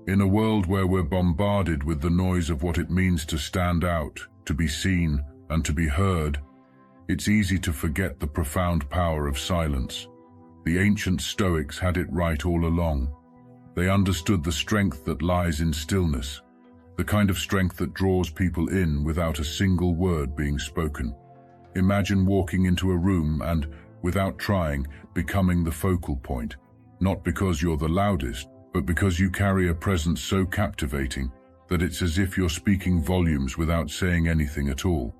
In a world where we're bombarded with the noise of what it means to stand out, to be seen, and to be heard, it's easy to forget the profound power of silence. The ancient Stoics had it right all along. They understood the strength that lies in stillness, the kind of strength that draws people in without a single word being spoken. Imagine walking into a room and, without trying, becoming the focal point, not because you're the loudest, but because you carry a presence so captivating that it's as if you're speaking volumes without saying anything at all.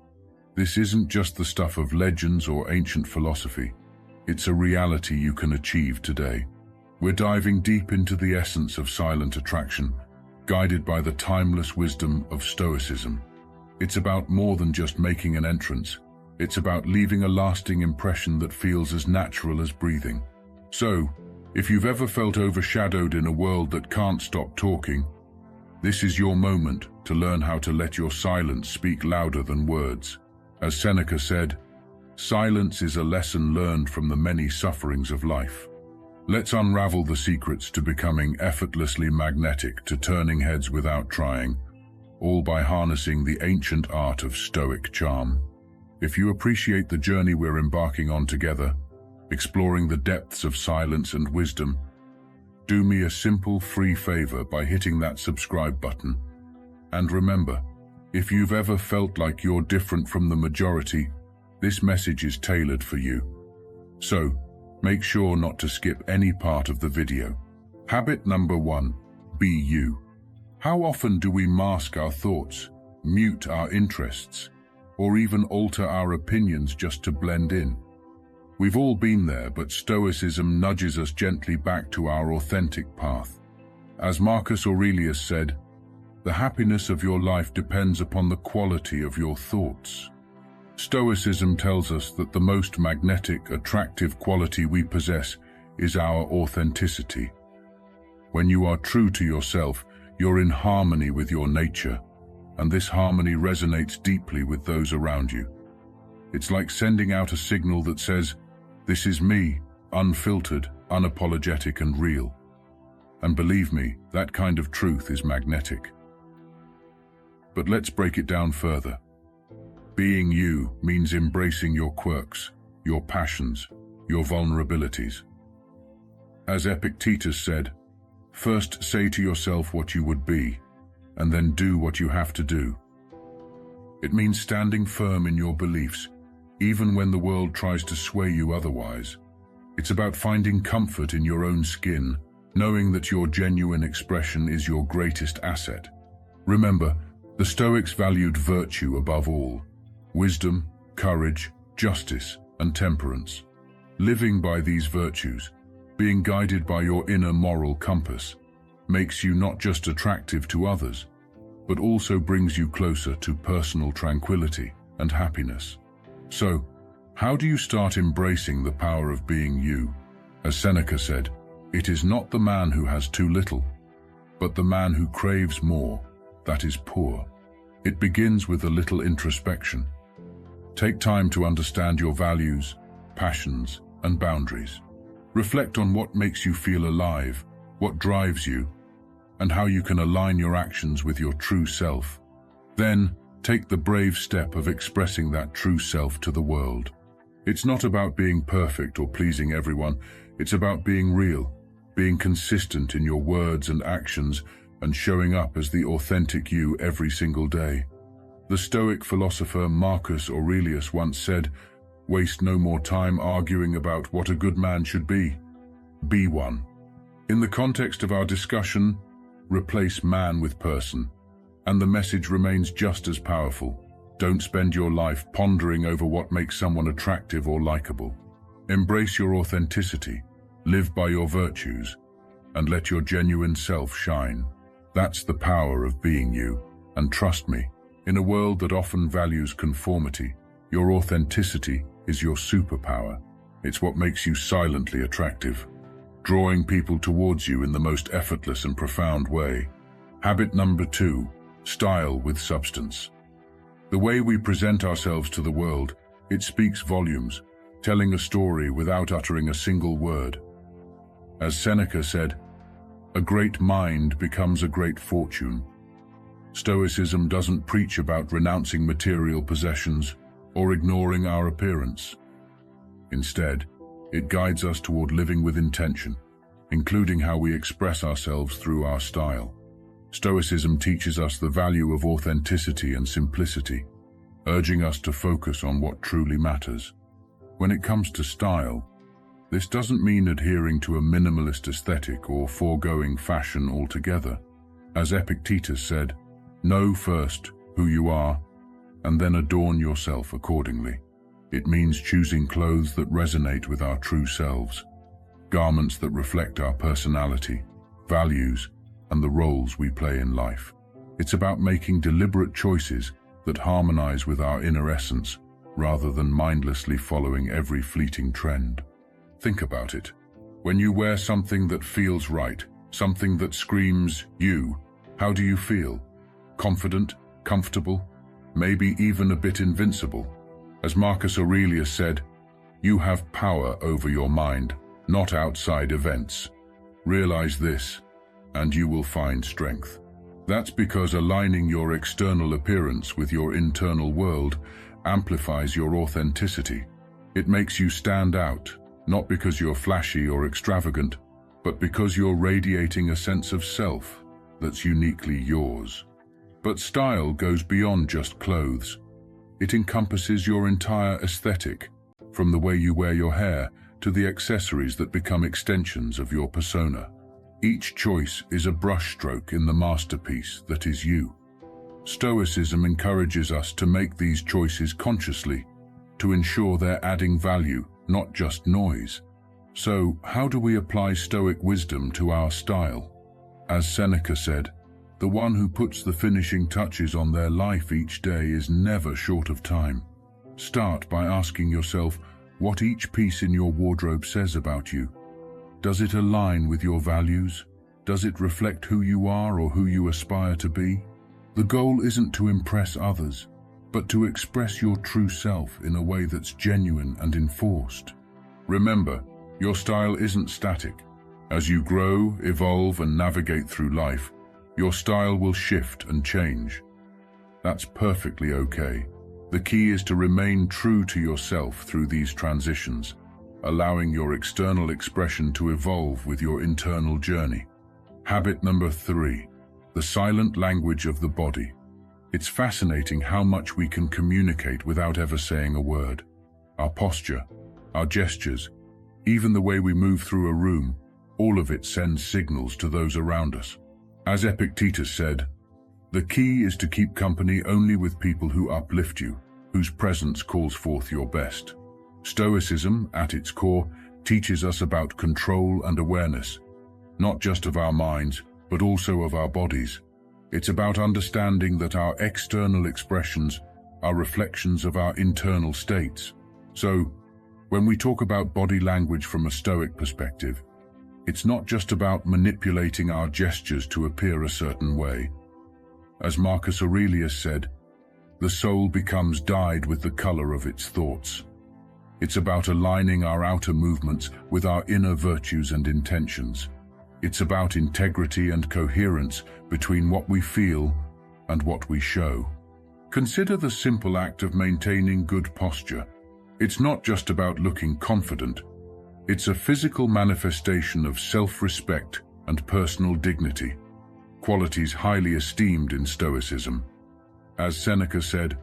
This isn't just the stuff of legends or ancient philosophy. It's a reality you can achieve today. We're diving deep into the essence of silent attraction, guided by the timeless wisdom of Stoicism. It's about more than just making an entrance. It's about leaving a lasting impression that feels as natural as breathing. So, if you've ever felt overshadowed in a world that can't stop talking, this is your moment to learn how to let your silence speak louder than words. As Seneca said, silence is a lesson learned from the many sufferings of life. Let's unravel the secrets to becoming effortlessly magnetic, to turning heads without trying, all by harnessing the ancient art of Stoic charm. If you appreciate the journey we're embarking on together, exploring the depths of silence and wisdom, do me a simple, free favor by hitting that subscribe button. And remember, if you've ever felt like you're different from the majority, this message is tailored for you. So, make sure not to skip any part of the video. Habit number 1, be you. How often do we mask our thoughts, mute our interests, or even alter our opinions just to blend in? We've all been there, but Stoicism nudges us gently back to our authentic path. As Marcus Aurelius said, the happiness of your life depends upon the quality of your thoughts. Stoicism tells us that the most magnetic, attractive quality we possess is our authenticity. When you are true to yourself, you're in harmony with your nature, and this harmony resonates deeply with those around you. It's like sending out a signal that says, "This is me, unfiltered, unapologetic, and real." And believe me, that kind of truth is magnetic. But let's break it down further. Being you means embracing your quirks, your passions, your vulnerabilities. As Epictetus said, first say to yourself what you would be, and then do what you have to do. It means standing firm in your beliefs, even when the world tries to sway you otherwise. It's about finding comfort in your own skin, knowing that your genuine expression is your greatest asset. Remember, the Stoics valued virtue above all: wisdom, courage, justice, and temperance. Living by these virtues, being guided by your inner moral compass, makes you not just attractive to others, but also brings you closer to personal tranquility and happiness. So, how do you start embracing the power of being you? As Seneca said, it is not the man who has too little, but the man who craves more that is poor. It begins with a little introspection. Take time to understand your values, passions, and boundaries. Reflect on what makes you feel alive, what drives you, and how you can align your actions with your true self. Then, take the brave step of expressing that true self to the world. It's not about being perfect or pleasing everyone. It's about being real, being consistent in your words and actions, and showing up as the authentic you every single day. The Stoic philosopher Marcus Aurelius once said, "Waste no more time arguing about what a good man should be. Be one." In the context of our discussion, replace man with person, and the message remains just as powerful. Don't spend your life pondering over what makes someone attractive or likable. Embrace your authenticity, live by your virtues, and let your genuine self shine. That's the power of being you. And trust me, in a world that often values conformity, your authenticity is your superpower. It's what makes you silently attractive, drawing people towards you in the most effortless and profound way. Habit number 2, style with substance. The way we present ourselves to the world, it speaks volumes, telling a story without uttering a single word. As Seneca said, A great mind becomes a great fortune. Stoicism doesn't preach about renouncing material possessions or ignoring our appearance. Instead, it guides us toward living with intention, including how we express ourselves through our style. Stoicism teaches us the value of authenticity and simplicity, urging us to focus on what truly matters. When it comes to style, this doesn't mean adhering to a minimalist aesthetic or foregoing fashion altogether. As Epictetus said, "Know first who you are, and then adorn yourself accordingly." It means choosing clothes that resonate with our true selves, garments that reflect our personality, values, and the roles we play in life. It's about making deliberate choices that harmonize with our inner essence, rather than mindlessly following every fleeting trend. Think about it. When you wear something that feels right, something that screams you, how do you feel? Confident, comfortable, maybe even a bit invincible. As Marcus Aurelius said, "You have power over your mind, not outside events. Realize this, and you will find strength." That's because aligning your external appearance with your internal world amplifies your authenticity. It makes you stand out, not because you're flashy or extravagant, but because you're radiating a sense of self that's uniquely yours. But style goes beyond just clothes. It encompasses your entire aesthetic, from the way you wear your hair to the accessories that become extensions of your persona. Each choice is a brushstroke in the masterpiece that is you. Stoicism encourages us to make these choices consciously, to ensure they're adding value, not just noise. So, how do we apply Stoic wisdom to our style? As Seneca said, "The one who puts the finishing touches on their life each day is never short of time." Start by asking yourself what each piece in your wardrobe says about you. Does it align with your values? Does it reflect who you are or who you aspire to be? The goal isn't to impress others, but to express your true self in a way that's genuine and enforced. Remember, your style isn't static. As you grow, evolve, and navigate through life, your style will shift and change. That's perfectly okay. The key is to remain true to yourself through these transitions, allowing your external expression to evolve with your internal journey. Habit number 3, the silent language of the body. It's fascinating how much we can communicate without ever saying a word. Our posture, our gestures, even the way we move through a room, all of it sends signals to those around us. As Epictetus said, "The key is to keep company only with people who uplift you, whose presence calls forth your best." Stoicism, at its core, teaches us about control and awareness, not just of our minds, but also of our bodies. It's about understanding that our external expressions are reflections of our internal states. So, when we talk about body language from a Stoic perspective, it's not just about manipulating our gestures to appear a certain way. As Marcus Aurelius said, "The soul becomes dyed with the color of its thoughts." It's about aligning our outer movements with our inner virtues and intentions. It's about integrity and coherence between what we feel and what we show. Consider the simple act of maintaining good posture. It's not just about looking confident. It's a physical manifestation of self-respect and personal dignity, qualities highly esteemed in Stoicism. As Seneca said,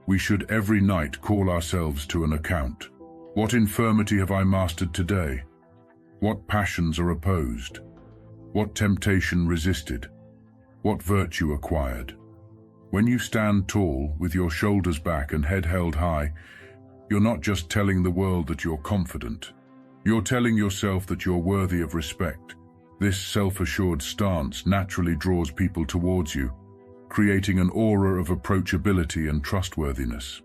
"We should every night call ourselves to an account. What infirmity have I mastered today? What passions are opposed? What temptation resisted? What virtue acquired?" When you stand tall, with your shoulders back and head held high, you're not just telling the world that you're confident. You're telling yourself that you're worthy of respect. This self-assured stance naturally draws people towards you, creating an aura of approachability and trustworthiness.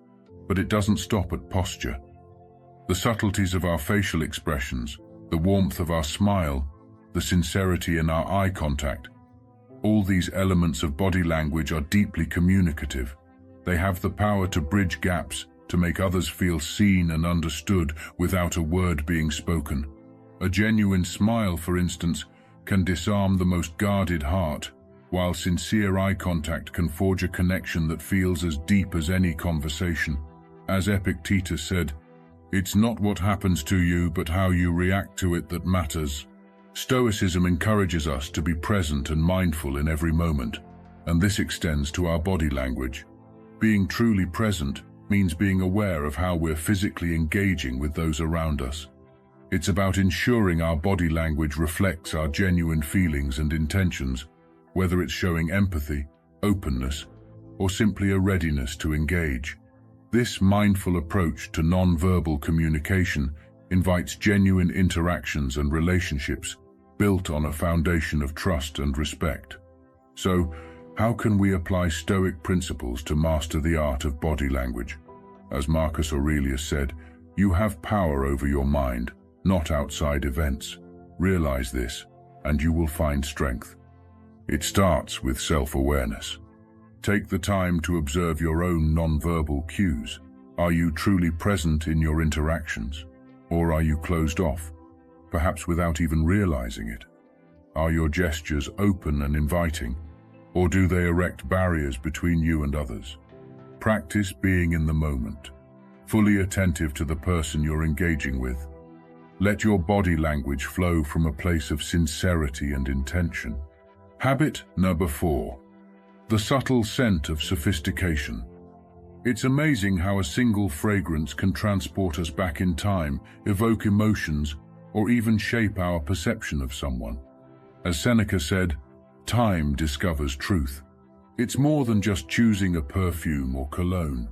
But it doesn't stop at posture. The subtleties of our facial expressions, the warmth of our smile, the sincerity in our eye contact, all these elements of body language are deeply communicative. They have the power to bridge gaps, to make others feel seen and understood without a word being spoken. A genuine smile, for instance, can disarm the most guarded heart, while sincere eye contact can forge a connection that feels as deep as any conversation. As Epictetus said, "It's not what happens to you, but how you react to it that matters." Stoicism encourages us to be present and mindful in every moment, and this extends to our body language. Being truly present means being aware of how we're physically engaging with those around us. It's about ensuring our body language reflects our genuine feelings and intentions, whether it's showing empathy, openness, or simply a readiness to engage. This mindful approach to non-verbal communication invites genuine interactions and relationships built on a foundation of trust and respect. So, how can we apply Stoic principles to master the art of body language? As Marcus Aurelius said, "You have power over your mind, not outside events. Realize this, and you will find strength." It starts with self-awareness. Take the time to observe your own non-verbal cues. Are you truly present in your interactions? Or are you closed off, perhaps without even realizing it? Are your gestures open and inviting, or do they erect barriers between you and others? Practice being in the moment, fully attentive to the person you're engaging with. Let your body language flow from a place of sincerity and intention. Habit number 4. The subtle scent of sophistication. It's amazing how a single fragrance can transport us back in time, evoke emotions, or even shape our perception of someone. As Seneca said, "Time discovers truth." It's more than just choosing a perfume or cologne.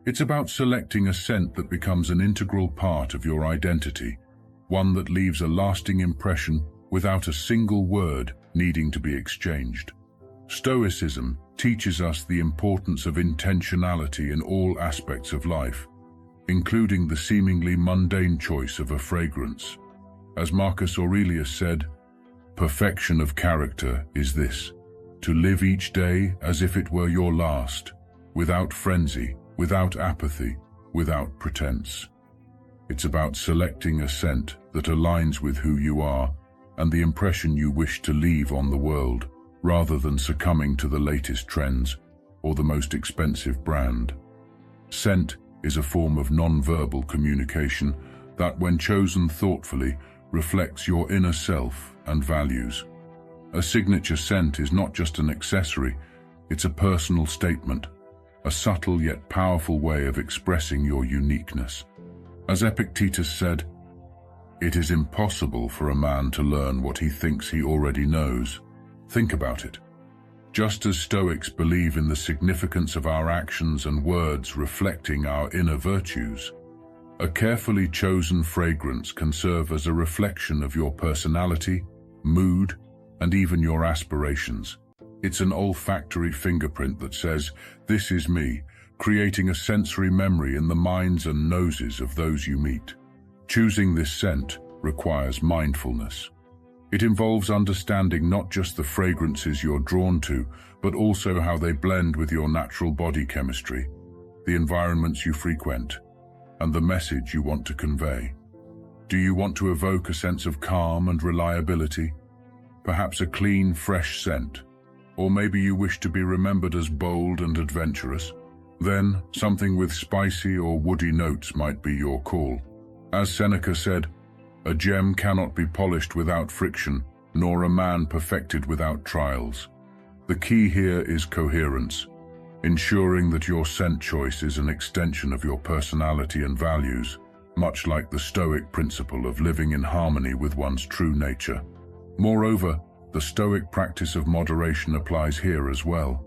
It's about selecting a scent that becomes an integral part of your identity, one that leaves a lasting impression without a single word needing to be exchanged. Stoicism teaches us the importance of intentionality in all aspects of life, including the seemingly mundane choice of a fragrance. As Marcus Aurelius said, "Perfection of character is this, to live each day as if it were your last, without frenzy, without apathy, without pretense." It's about selecting a scent that aligns with who you are and the impression you wish to leave on the world, rather than succumbing to the latest trends or the most expensive brand. Scent is a form of non-verbal communication that, when chosen thoughtfully, reflects your inner self and values. A signature scent is not just an accessory, it's a personal statement, a subtle yet powerful way of expressing your uniqueness. As Epictetus said, "It is impossible for a man to learn what he thinks he already knows." Think about it. Just as Stoics believe in the significance of our actions and words reflecting our inner virtues, a carefully chosen fragrance can serve as a reflection of your personality, mood, and even your aspirations. It's an olfactory fingerprint that says, "This is me," creating a sensory memory in the minds and noses of those you meet. Choosing this scent requires mindfulness. It involves understanding not just the fragrances you're drawn to, but also how they blend with your natural body chemistry, the environments you frequent, and the message you want to convey. Do you want to evoke a sense of calm and reliability? Perhaps a clean, fresh scent? Or maybe you wish to be remembered as bold and adventurous? Then, something with spicy or woody notes might be your call. As Seneca said, "A gem cannot be polished without friction, nor a man perfected without trials." The key here is coherence, ensuring that your scent choice is an extension of your personality and values, much like the Stoic principle of living in harmony with one's true nature. Moreover, the Stoic practice of moderation applies here as well.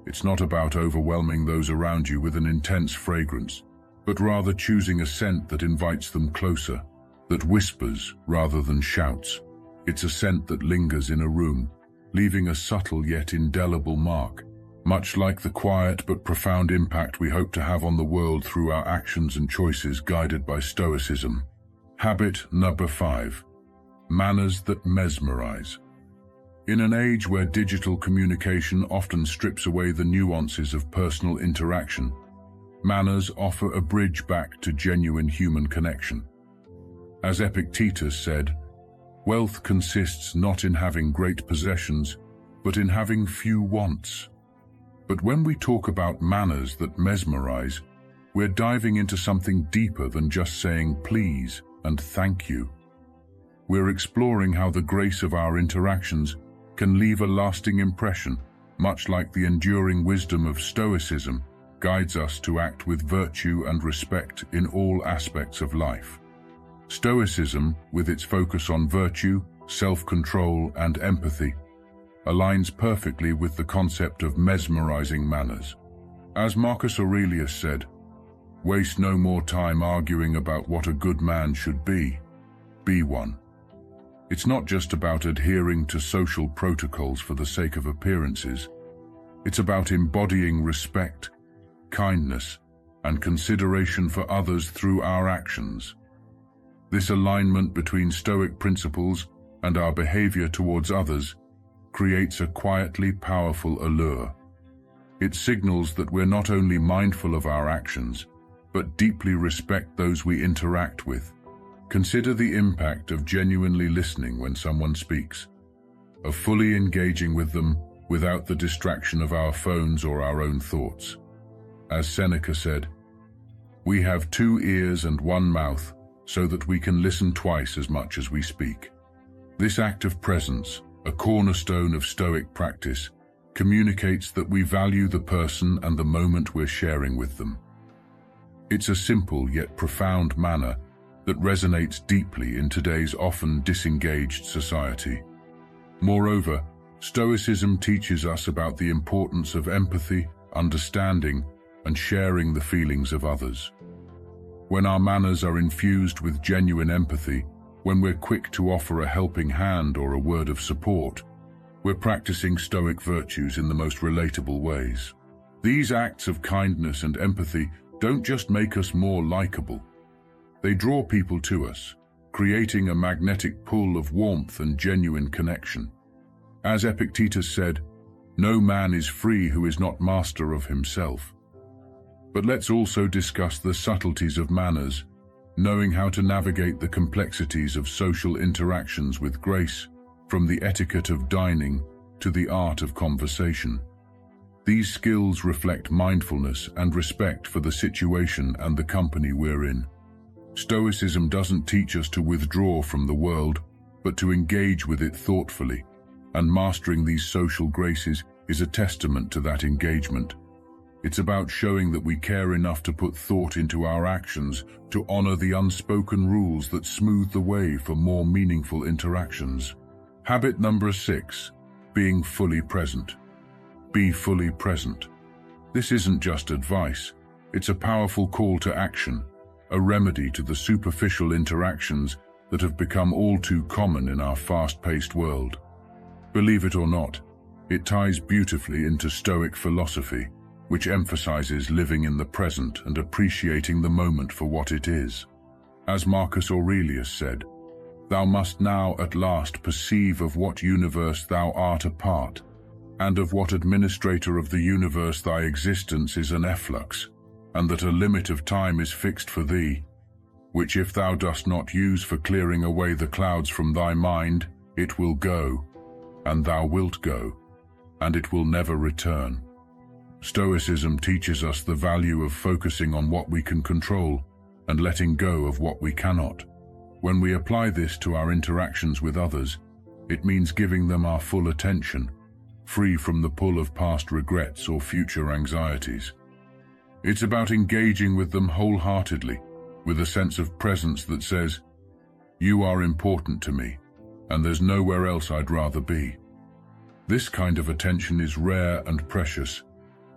It's not about overwhelming those around you with an intense fragrance, but rather choosing a scent that invites them closer, that whispers rather than shouts. It's a scent that lingers in a room, leaving a subtle yet indelible mark, much like the quiet but profound impact we hope to have on the world through our actions and choices guided by Stoicism. Habit number 5. Manners that mesmerize. In an age where digital communication often strips away the nuances of personal interaction, manners offer a bridge back to genuine human connection. As Epictetus said, Wealth consists not in having great possessions, but in having few wants. But when we talk about manners that mesmerize, we're diving into something deeper than just saying please and thank you. We're exploring how the grace of our interactions can leave a lasting impression, much like the enduring wisdom of Stoicism guides us to act with virtue and respect in all aspects of life. Stoicism, with its focus on virtue, self-control, and empathy, aligns perfectly with the concept of mesmerizing manners. As Marcus Aurelius said, "Waste no more time arguing about what a good man should be one." It's not just about adhering to social protocols for the sake of appearances. It's about embodying respect, kindness, and consideration for others through our actions. This alignment between Stoic principles and our behavior towards others creates a quietly powerful allure. It signals that we're not only mindful of our actions, but deeply respect those we interact with. Consider the impact of genuinely listening when someone speaks, of fully engaging with them without the distraction of our phones or our own thoughts. As Seneca said, "We have 2 ears and 1 mouth, so that we can listen twice as much as we speak." This act of presence, a cornerstone of Stoic practice, communicates that we value the person and the moment we're sharing with them. It's a simple yet profound manner that resonates deeply in today's often disengaged society. Moreover, Stoicism teaches us about the importance of empathy, understanding, and sharing the feelings of others. When our manners are infused with genuine empathy, when we're quick to offer a helping hand or a word of support, we're practicing Stoic virtues in the most relatable ways. These acts of kindness and empathy don't just make us more likable. They draw people to us, creating a magnetic pull of warmth and genuine connection. As Epictetus said, "No man is free who is not master of himself." But let's also discuss the subtleties of manners, knowing how to navigate the complexities of social interactions with grace, from the etiquette of dining to the art of conversation. These skills reflect mindfulness and respect for the situation and the company we're in. Stoicism doesn't teach us to withdraw from the world, but to engage with it thoughtfully, and mastering these social graces is a testament to that engagement. It's about showing that we care enough to put thought into our actions, to honor the unspoken rules that smooth the way for more meaningful interactions. Habit number 6, being fully present. Be fully present. This isn't just advice, it's a powerful call to action, a remedy to the superficial interactions that have become all too common in our fast-paced world. Believe it or not, it ties beautifully into Stoic philosophy, which emphasizes living in the present and appreciating the moment for what it is. As Marcus Aurelius said, "Thou must now at last perceive of what universe thou art a part, and of what administrator of the universe thy existence is an efflux, and that a limit of time is fixed for thee, which if thou dost not use for clearing away the clouds from thy mind, it will go, and thou wilt go, and it will never return." Stoicism teaches us the value of focusing on what we can control and letting go of what we cannot. When we apply this to our interactions with others, it means giving them our full attention, free from the pull of past regrets or future anxieties. It's about engaging with them wholeheartedly, with a sense of presence that says, "You are important to me, and there's nowhere else I'd rather be." This kind of attention is rare and precious,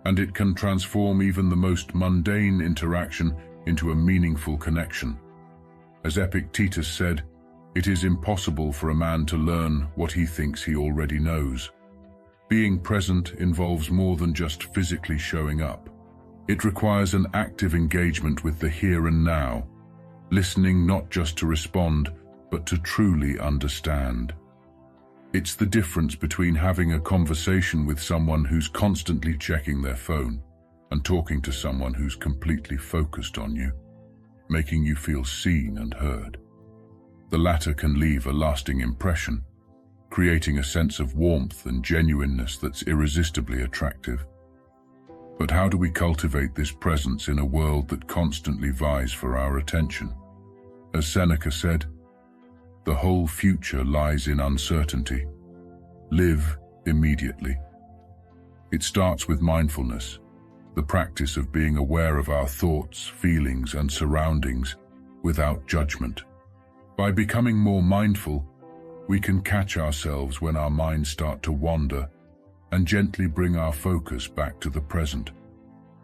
and it can transform even the most mundane interaction into a meaningful connection. As Epictetus said, "It is impossible for a man to learn what he thinks he already knows." Being present involves more than just physically showing up. It requires an active engagement with the here and now, listening not just to respond, but to truly understand. It's the difference between having a conversation with someone who's constantly checking their phone and talking to someone who's completely focused on you, making you feel seen and heard. The latter can leave a lasting impression, creating a sense of warmth and genuineness that's irresistibly attractive. But how do we cultivate this presence in a world that constantly vies for our attention? As Seneca said, "The whole future lies in uncertainty. Live immediately." It starts with mindfulness, the practice of being aware of our thoughts, feelings, and surroundings without judgment. By becoming more mindful, we can catch ourselves when our minds start to wander and gently bring our focus back to the present.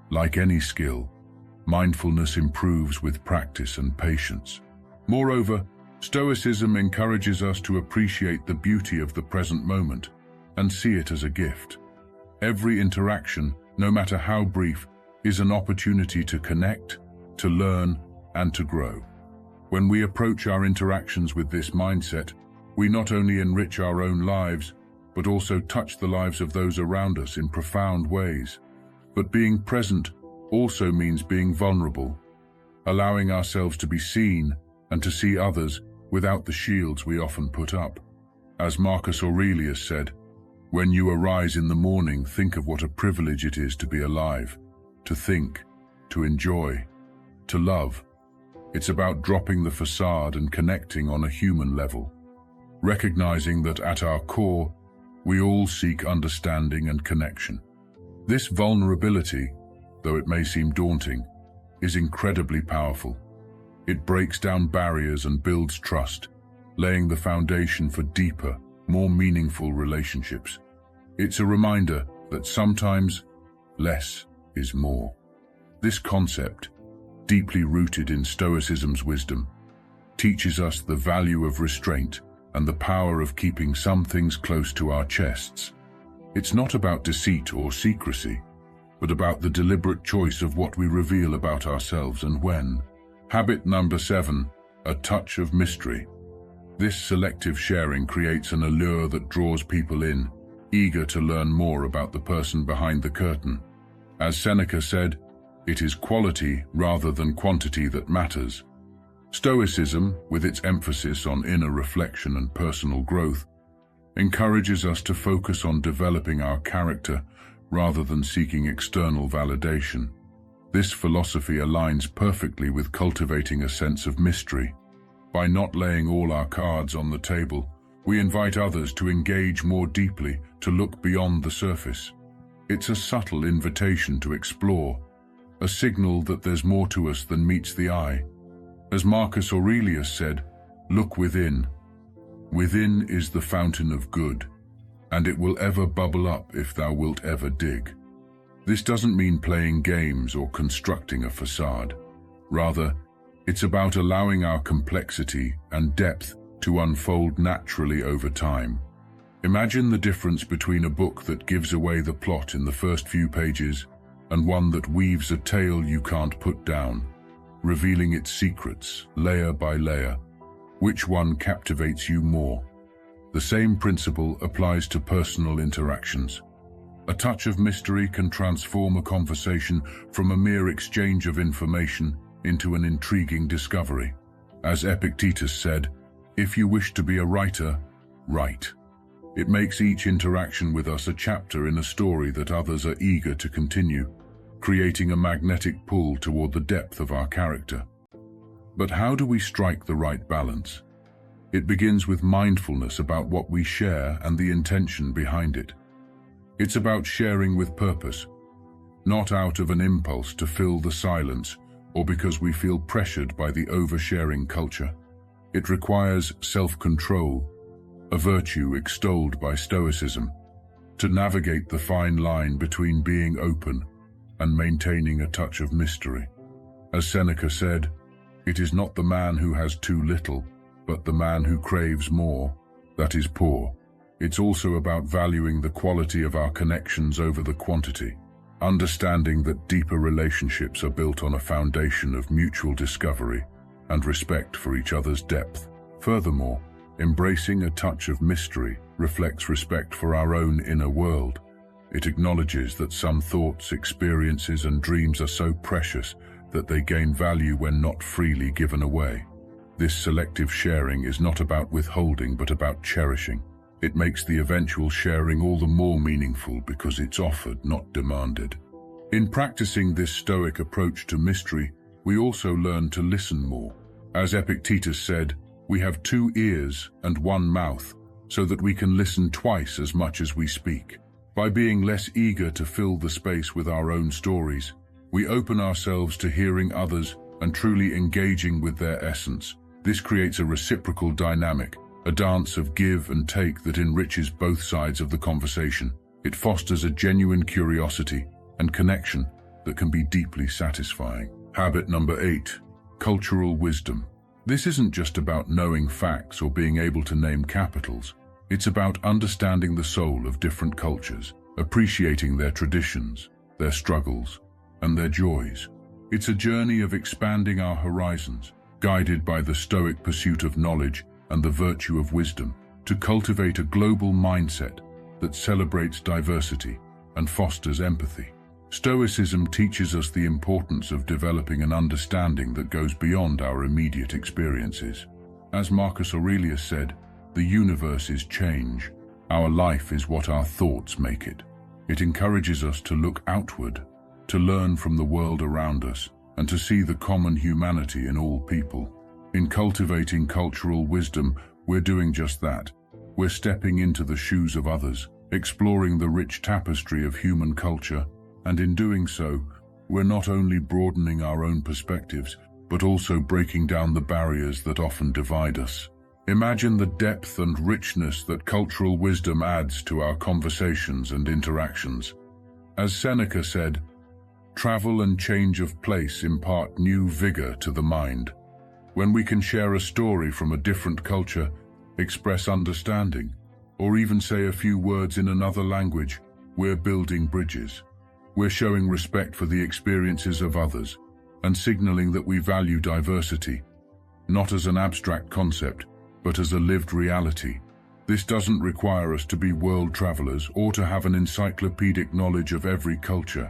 Like any skill, mindfulness improves with practice and patience. Moreover, Stoicism encourages us to appreciate the beauty of the present moment and see it as a gift. Every interaction, no matter how brief, is an opportunity to connect, to learn, and to grow. When we approach our interactions with this mindset, we not only enrich our own lives, but also touch the lives of those around us in profound ways. But being present also means being vulnerable, allowing ourselves to be seen and to see others without the shields we often put up. As Marcus Aurelius said, "When you arise in the morning, think of what a privilege it is to be alive, to think, to enjoy, to love." It's about dropping the facade and connecting on a human level, recognizing that at our core, we all seek understanding and connection. This vulnerability, though it may seem daunting, is incredibly powerful. It breaks down barriers and builds trust, laying the foundation for deeper, more meaningful relationships. It's a reminder that sometimes less is more. This concept, deeply rooted in Stoicism's wisdom, teaches us the value of restraint and the power of keeping some things close to our chests. It's not about deceit or secrecy, but about the deliberate choice of what we reveal about ourselves and when. Habit number 7, a touch of mystery. This selective sharing creates an allure that draws people in, eager to learn more about the person behind the curtain. As Seneca said, "It is quality rather than quantity that matters." Stoicism, with its emphasis on inner reflection and personal growth, encourages us to focus on developing our character rather than seeking external validation. This philosophy aligns perfectly with cultivating a sense of mystery. By not laying all our cards on the table, we invite others to engage more deeply, to look beyond the surface. It's a subtle invitation to explore, a signal that there's more to us than meets the eye. As Marcus Aurelius said, "Look within. Within is the fountain of good, and it will ever bubble up if thou wilt ever dig." This doesn't mean playing games or constructing a facade. Rather, it's about allowing our complexity and depth to unfold naturally over time. Imagine the difference between a book that gives away the plot in the first few pages and one that weaves a tale you can't put down, revealing its secrets layer by layer. Which one captivates you more? The same principle applies to personal interactions. A touch of mystery can transform a conversation from a mere exchange of information into an intriguing discovery. As Epictetus said, "If you wish to be a writer, write." It makes each interaction with us a chapter in a story that others are eager to continue, creating a magnetic pull toward the depth of our character. But how do we strike the right balance? It begins with mindfulness about what we share and the intention behind it. It's about sharing with purpose, not out of an impulse to fill the silence or because we feel pressured by the oversharing culture. It requires self-control, a virtue extolled by Stoicism, to navigate the fine line between being open and maintaining a touch of mystery. As Seneca said, "It is not the man who has too little, but the man who craves more, that is poor." It's also about valuing the quality of our connections over the quantity, understanding that deeper relationships are built on a foundation of mutual discovery and respect for each other's depth. Furthermore, embracing a touch of mystery reflects respect for our own inner world. It acknowledges that some thoughts, experiences, and dreams are so precious that they gain value when not freely given away. This selective sharing is not about withholding but about cherishing. It makes the eventual sharing all the more meaningful because it's offered, not demanded. In practicing this Stoic approach to mystery, we also learn to listen more. As Epictetus said, we have 2 ears and 1 mouth, so that we can listen twice as much as we speak. By being less eager to fill the space with our own stories, we open ourselves to hearing others and truly engaging with their essence. This creates a reciprocal dynamic, a dance of give and take that enriches both sides of the conversation. It fosters a genuine curiosity and connection that can be deeply satisfying. Habit number 8, cultural wisdom. This isn't just about knowing facts or being able to name capitals. It's about understanding the soul of different cultures, appreciating their traditions, their struggles, and their joys. It's a journey of expanding our horizons, guided by the Stoic pursuit of knowledge and the virtue of wisdom, to cultivate a global mindset that celebrates diversity and fosters empathy. Stoicism teaches us the importance of developing an understanding that goes beyond our immediate experiences. As Marcus Aurelius said, "The universe is change. Our life is what our thoughts make it." It encourages us to look outward, to learn from the world around us, and to see the common humanity in all people. In cultivating cultural wisdom, we're doing just that. We're stepping into the shoes of others, exploring the rich tapestry of human culture, and in doing so, we're not only broadening our own perspectives, but also breaking down the barriers that often divide us. Imagine the depth and richness that cultural wisdom adds to our conversations and interactions. As Seneca said, "Travel and change of place impart new vigor to the mind." When we can share a story from a different culture, express understanding, or even say a few words in another language, we're building bridges. We're showing respect for the experiences of others and signaling that we value diversity, not as an abstract concept, but as a lived reality. This doesn't require us to be world travelers or to have an encyclopedic knowledge of every culture.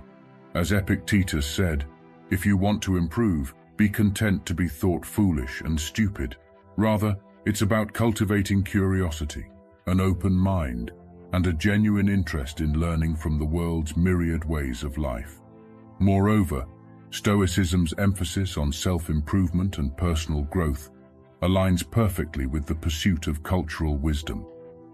As Epictetus said, "If you want to improve, be content to be thought foolish and stupid." Rather, it's about cultivating curiosity, an open mind, and a genuine interest in learning from the world's myriad ways of life. Moreover, Stoicism's emphasis on self-improvement and personal growth aligns perfectly with the pursuit of cultural wisdom.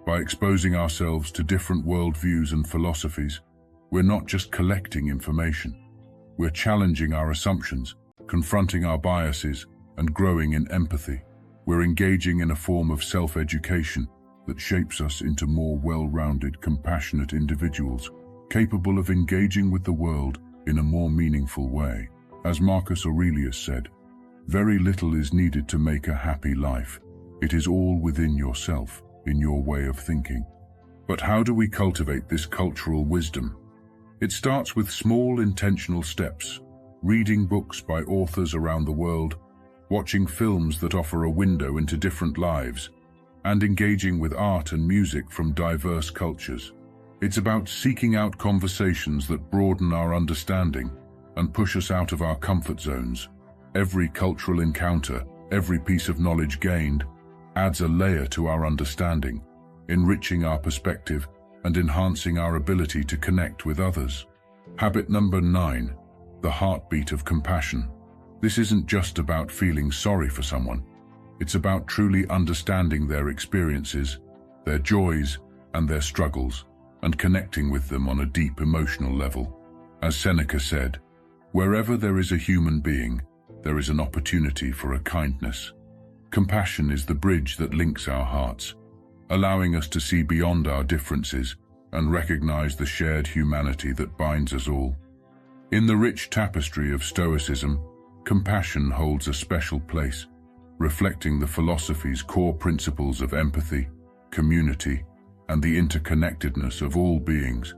By exposing ourselves to different worldviews and philosophies, we're not just collecting information. We're challenging our assumptions, confronting our biases, and growing in empathy. We're engaging in a form of self-education that shapes us into more well-rounded, compassionate individuals, capable of engaging with the world in a more meaningful way. As Marcus Aurelius said, "Very little is needed to make a happy life. It is all within yourself, in your way of thinking." But how do we cultivate this cultural wisdom? It starts with small, intentional steps, reading books by authors around the world, watching films that offer a window into different lives, and engaging with art and music from diverse cultures. It's about seeking out conversations that broaden our understanding and push us out of our comfort zones. Every cultural encounter, every piece of knowledge gained, adds a layer to our understanding, enriching our perspective and enhancing our ability to connect with others. Habit number 9, the heartbeat of compassion. This isn't just about feeling sorry for someone. It's about truly understanding their experiences, their joys, and their struggles, and connecting with them on a deep emotional level. As Seneca said, "Wherever there is a human being, there is an opportunity for a kindness." Compassion is the bridge that links our hearts, allowing us to see beyond our differences and recognize the shared humanity that binds us all. In the rich tapestry of Stoicism, compassion holds a special place, reflecting the philosophy's core principles of empathy, community, and the interconnectedness of all beings.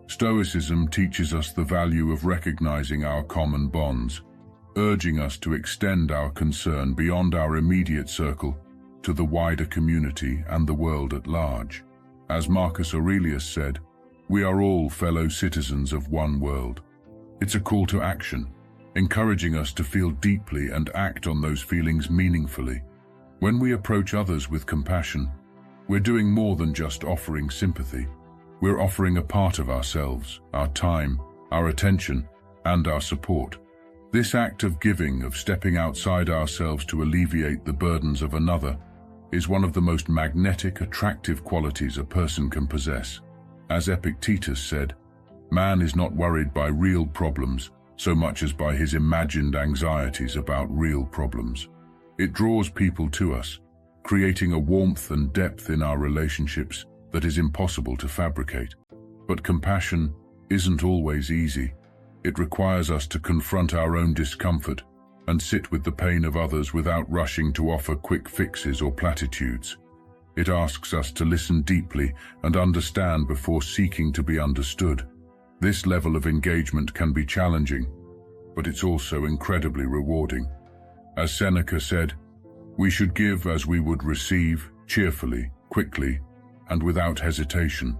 Stoicism teaches us the value of recognizing our common bonds, urging us to extend our concern beyond our immediate circle to the wider community and the world at large. As Marcus Aurelius said, "We are all fellow citizens of one world." It's a call to action, encouraging us to feel deeply and act on those feelings meaningfully. When we approach others with compassion, we're doing more than just offering sympathy. We're offering a part of ourselves, our time, our attention, and our support. This act of giving, of stepping outside ourselves to alleviate the burdens of another, is one of the most magnetic, attractive qualities a person can possess. As Epictetus said, man is not worried by real problems so much as by his imagined anxieties about real problems. It draws people to us, creating a warmth and depth in our relationships that is impossible to fabricate. But compassion isn't always easy. It requires us to confront our own discomfort and sit with the pain of others without rushing to offer quick fixes or platitudes. It asks us to listen deeply and understand before seeking to be understood. This level of engagement can be challenging, but it's also incredibly rewarding. As Seneca said, we should give as we would receive, cheerfully, quickly, and without hesitation,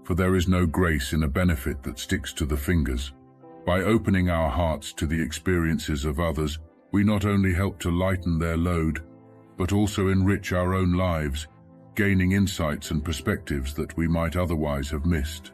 for there is no grace in a benefit that sticks to the fingers. By opening our hearts to the experiences of others, we not only help to lighten their load, but also enrich our own lives, gaining insights and perspectives that we might otherwise have missed.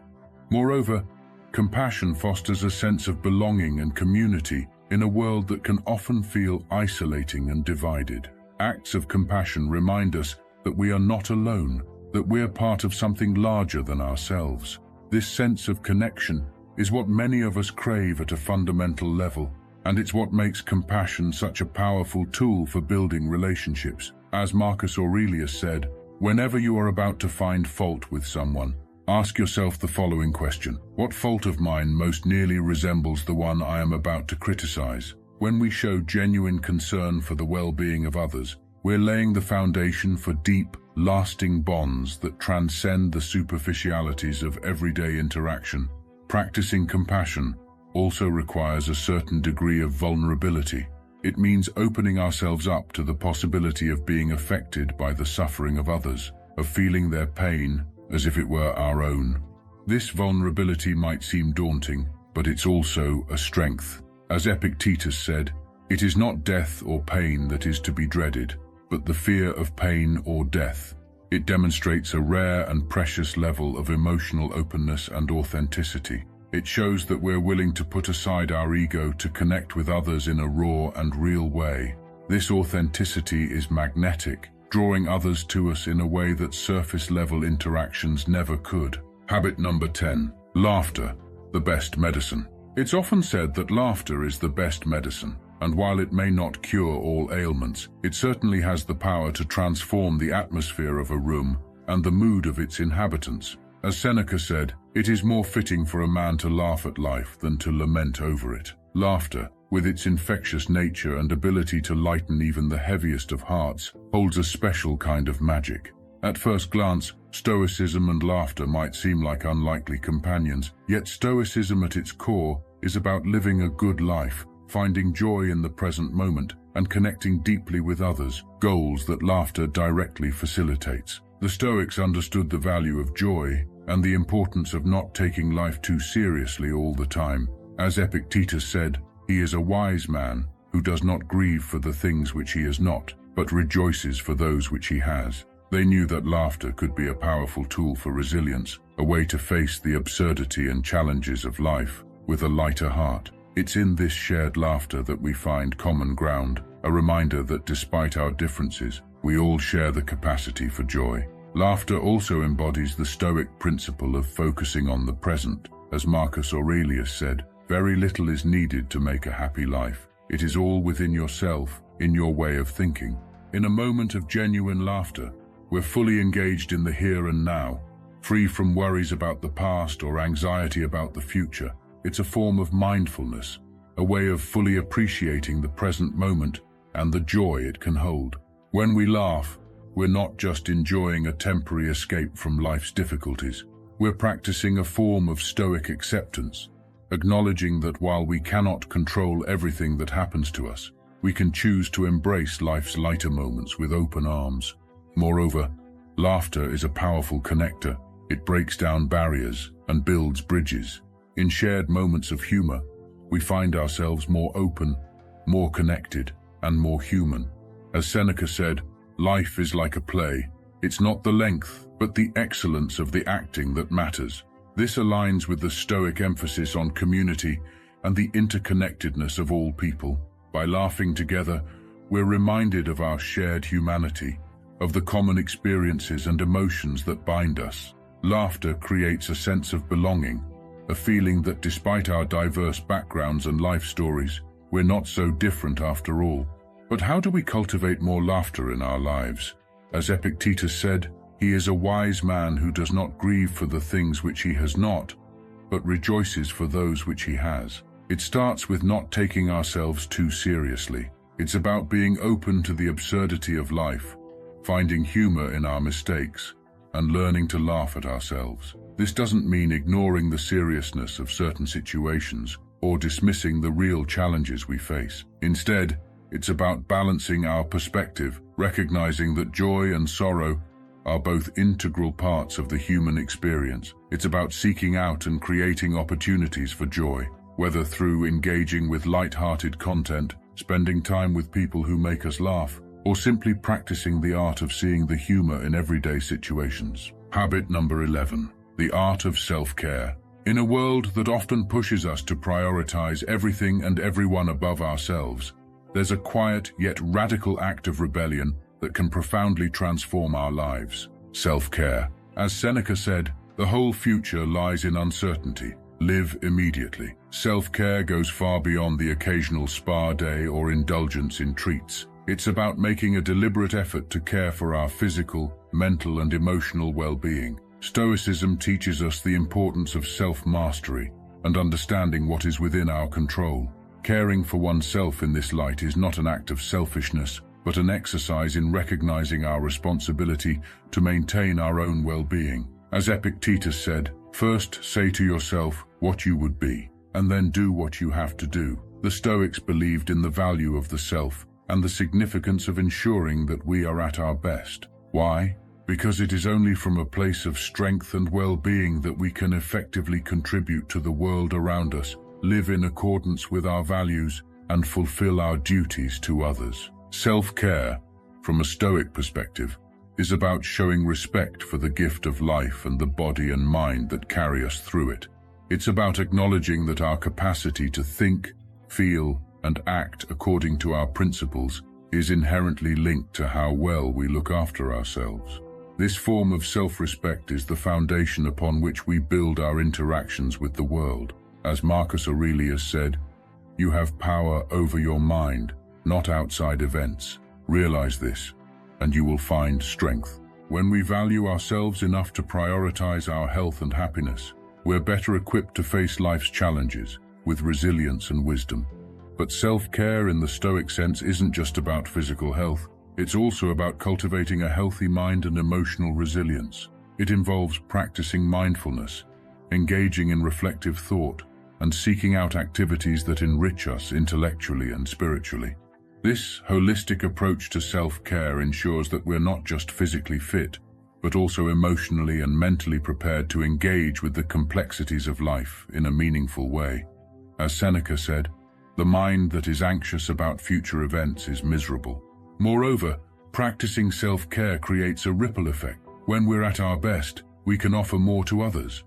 Moreover, compassion fosters a sense of belonging and community in a world that can often feel isolating and divided. Acts of compassion remind us that we are not alone, that we're part of something larger than ourselves. This sense of connection is what many of us crave at a fundamental level, and it's what makes compassion such a powerful tool for building relationships. As Marcus Aurelius said, whenever you are about to find fault with someone, ask yourself the following question: what fault of mine most nearly resembles the one I am about to criticize? When we show genuine concern for the well-being of others, we're laying the foundation for deep, lasting bonds that transcend the superficialities of everyday interaction. Practicing compassion also requires a certain degree of vulnerability. It means opening ourselves up to the possibility of being affected by the suffering of others, of feeling their pain as if it were our own. This vulnerability might seem daunting, but it's also a strength. As Epictetus said, it is not death or pain that is to be dreaded, but the fear of pain or death. It demonstrates a rare and precious level of emotional openness and authenticity. It shows that we're willing to put aside our ego to connect with others in a raw and real way. This authenticity is magnetic, drawing others to us in a way that surface-level interactions never could. Habit number 10. Laughter, the best medicine. It's often said that laughter is the best medicine, and while it may not cure all ailments, it certainly has the power to transform the atmosphere of a room and the mood of its inhabitants. As Seneca said, it is more fitting for a man to laugh at life than to lament over it. Laughter, with its infectious nature and ability to lighten even the heaviest of hearts, holds a special kind of magic. At first glance, Stoicism and laughter might seem like unlikely companions, yet Stoicism at its core is about living a good life, finding joy in the present moment, and connecting deeply with others, goals that laughter directly facilitates. The Stoics understood the value of joy and the importance of not taking life too seriously all the time. As Epictetus said, he is a wise man who does not grieve for the things which he has not, but rejoices for those which he has. They knew that laughter could be a powerful tool for resilience, a way to face the absurdity and challenges of life with a lighter heart. It's in this shared laughter that we find common ground, a reminder that despite our differences, we all share the capacity for joy. Laughter also embodies the Stoic principle of focusing on the present. As Marcus Aurelius said, very little is needed to make a happy life. It is all within yourself, in your way of thinking. In a moment of genuine laughter, we're fully engaged in the here and now, free from worries about the past or anxiety about the future. It's a form of mindfulness, a way of fully appreciating the present moment and the joy it can hold. When we laugh, we're not just enjoying a temporary escape from life's difficulties. We're practicing a form of Stoic acceptance, acknowledging that while we cannot control everything that happens to us, we can choose to embrace life's lighter moments with open arms. Moreover, laughter is a powerful connector. It breaks down barriers and builds bridges. In shared moments of humor, we find ourselves more open, more connected, and more human. As Seneca said, Life is like a play. It's not the length, but the excellence of the acting that matters. This aligns with the Stoic emphasis on community and the interconnectedness of all people. By laughing together, we're reminded of our shared humanity, of the common experiences and emotions that bind us. Laughter creates a sense of belonging, a feeling that despite our diverse backgrounds and life stories, we're not so different after all. But how do we cultivate more laughter in our lives? As Epictetus said, "He is a wise man who does not grieve for the things which he has not, but rejoices for those which he has." It starts with not taking ourselves too seriously. It's about being open to the absurdity of life, finding humor in our mistakes, and learning to laugh at ourselves. This doesn't mean ignoring the seriousness of certain situations or dismissing the real challenges we face. Instead, it's about balancing our perspective, recognizing that joy and sorrow are both integral parts of the human experience. It's about seeking out and creating opportunities for joy, whether through engaging with light-hearted content, spending time with people who make us laugh, or simply practicing the art of seeing the humor in everyday situations. Habit number 11. The art of self-care. In a world that often pushes us to prioritize everything and everyone above ourselves, there's a quiet yet radical act of rebellion that can profoundly transform our lives. Self-care. As Seneca said, "The whole future lies in uncertainty. Live immediately." Self-care goes far beyond the occasional spa day or indulgence in treats. It's about making a deliberate effort to care for our physical, mental, and emotional well-being. Stoicism teaches us the importance of self-mastery and understanding what is within our control. Caring for oneself in this light is not an act of selfishness, but an exercise in recognizing our responsibility to maintain our own well-being. As Epictetus said, "First say to yourself what you would be, and then do what you have to do." The Stoics believed in the value of the self and the significance of ensuring that we are at our best. Why? Because it is only from a place of strength and well-being that we can effectively contribute to the world around us, live in accordance with our values, and fulfill our duties to others. Self-care, from a Stoic perspective, is about showing respect for the gift of life and the body and mind that carry us through it. It's about acknowledging that our capacity to think, feel, and act according to our principles is inherently linked to how well we look after ourselves. This form of self-respect is the foundation upon which we build our interactions with the world. As Marcus Aurelius said, "You have power over your mind, not outside events. Realize this, and you will find strength." When we value ourselves enough to prioritize our health and happiness, we're better equipped to face life's challenges with resilience and wisdom. But self-care in the Stoic sense isn't just about physical health. It's also about cultivating a healthy mind and emotional resilience. It involves practicing mindfulness, engaging in reflective thought, and seeking out activities that enrich us intellectually and spiritually. This holistic approach to self-care ensures that we're not just physically fit, but also emotionally and mentally prepared to engage with the complexities of life in a meaningful way. As Seneca said, "The mind that is anxious about future events is miserable." Moreover, practicing self-care creates a ripple effect. When we're at our best, we can offer more to others.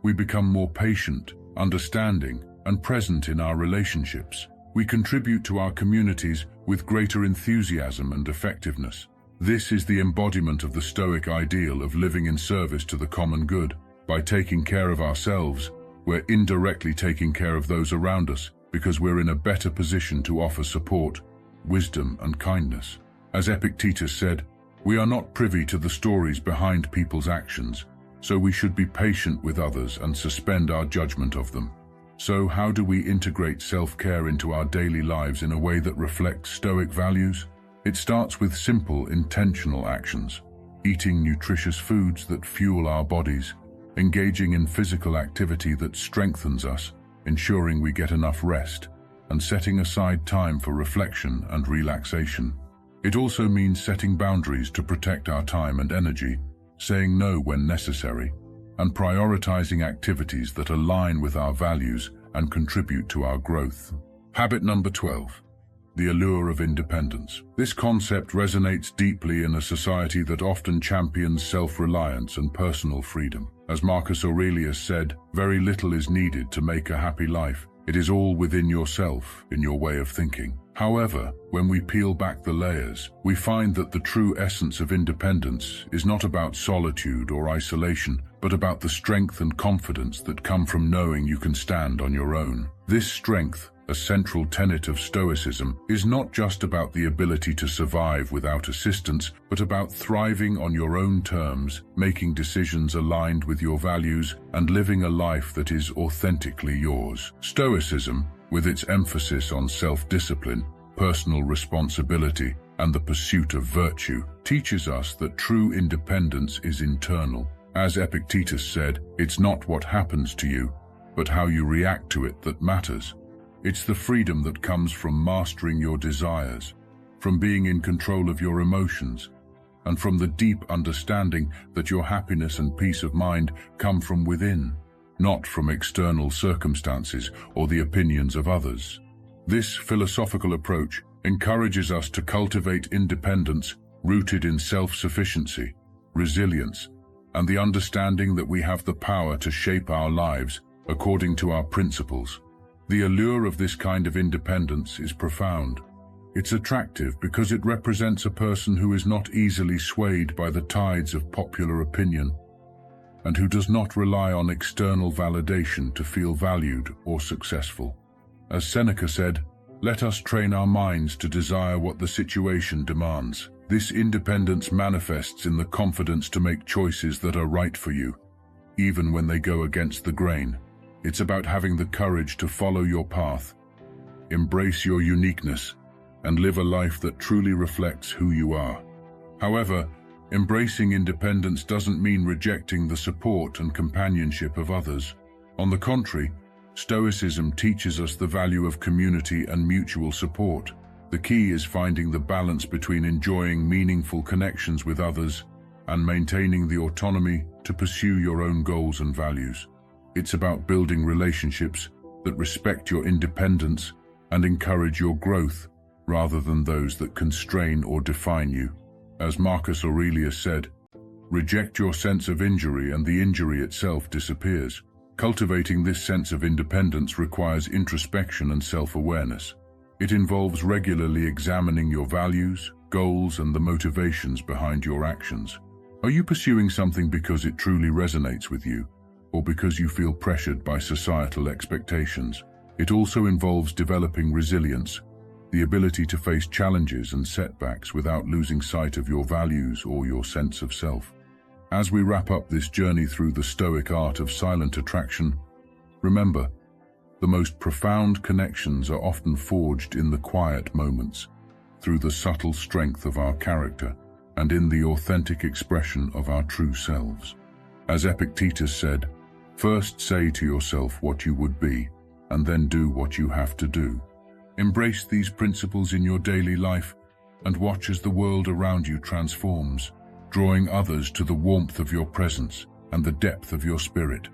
We become more patient, understanding, and present in our relationships. We contribute to our communities with greater enthusiasm and effectiveness. This is the embodiment of the Stoic ideal of living in service to the common good. By taking care of ourselves, we're indirectly taking care of those around us, because we're in a better position to offer support, wisdom, and kindness. As Epictetus said, "We are not privy to the stories behind people's actions, so we should be patient with others and suspend our judgment of them." So how do we integrate self-care into our daily lives in a way that reflects Stoic values? It starts with simple, intentional actions. Eating nutritious foods that fuel our bodies, engaging in physical activity that strengthens us, ensuring we get enough rest, and setting aside time for reflection and relaxation. It also means setting boundaries to protect our time and energy, saying no when necessary, and prioritizing activities that align with our values and contribute to our growth. Habit number 12. the allure of independence. This concept resonates deeply in a society that often champions self-reliance and personal freedom. As Marcus Aurelius said, very little is needed to make a happy life. It is all within yourself, in your way of thinking. However, when we peel back the layers, we find that the true essence of independence is not about solitude or isolation, but about the strength and confidence that come from knowing you can stand on your own. This strength, a central tenet of Stoicism, is not just about the ability to survive without assistance, but about thriving on your own terms, making decisions aligned with your values, and living a life that is authentically yours. Stoicism, with its emphasis on self-discipline, personal responsibility, and the pursuit of virtue, teaches us that true independence is internal. As Epictetus said, it's not what happens to you, but how you react to it that matters. It's the freedom that comes from mastering your desires, from being in control of your emotions, and from the deep understanding that your happiness and peace of mind come from within, not from external circumstances or the opinions of others. This philosophical approach encourages us to cultivate independence rooted in self-sufficiency, resilience, and the understanding that we have the power to shape our lives according to our principles. The allure of this kind of independence is profound. It's attractive because it represents a person who is not easily swayed by the tides of popular opinion and who does not rely on external validation to feel valued or successful. As Seneca said, "Let us train our minds to desire what the situation demands." This independence manifests in the confidence to make choices that are right for you, even when they go against the grain. It's about having the courage to follow your path, embrace your uniqueness, and live a life that truly reflects who you are. However, embracing independence doesn't mean rejecting the support and companionship of others. On the contrary, Stoicism teaches us the value of community and mutual support. The key is finding the balance between enjoying meaningful connections with others and maintaining the autonomy to pursue your own goals and values. It's about building relationships that respect your independence and encourage your growth, rather than those that constrain or define you. As Marcus Aurelius said, "Reject your sense of injury and the injury itself disappears." Cultivating this sense of independence requires introspection and self-awareness. It involves regularly examining your values, goals, and the motivations behind your actions. Are you pursuing something because it truly resonates with you, or because you feel pressured by societal expectations? It also involves developing resilience, the ability to face challenges and setbacks without losing sight of your values or your sense of self. As we wrap up this journey through the Stoic art of silent attraction, remember, the most profound connections are often forged in the quiet moments, through the subtle strength of our character, and in the authentic expression of our true selves. As Epictetus said, "First say to yourself what you would be, and then do what you have to do." Embrace these principles in your daily life and watch as the world around you transforms, drawing others to the warmth of your presence and the depth of your spirit.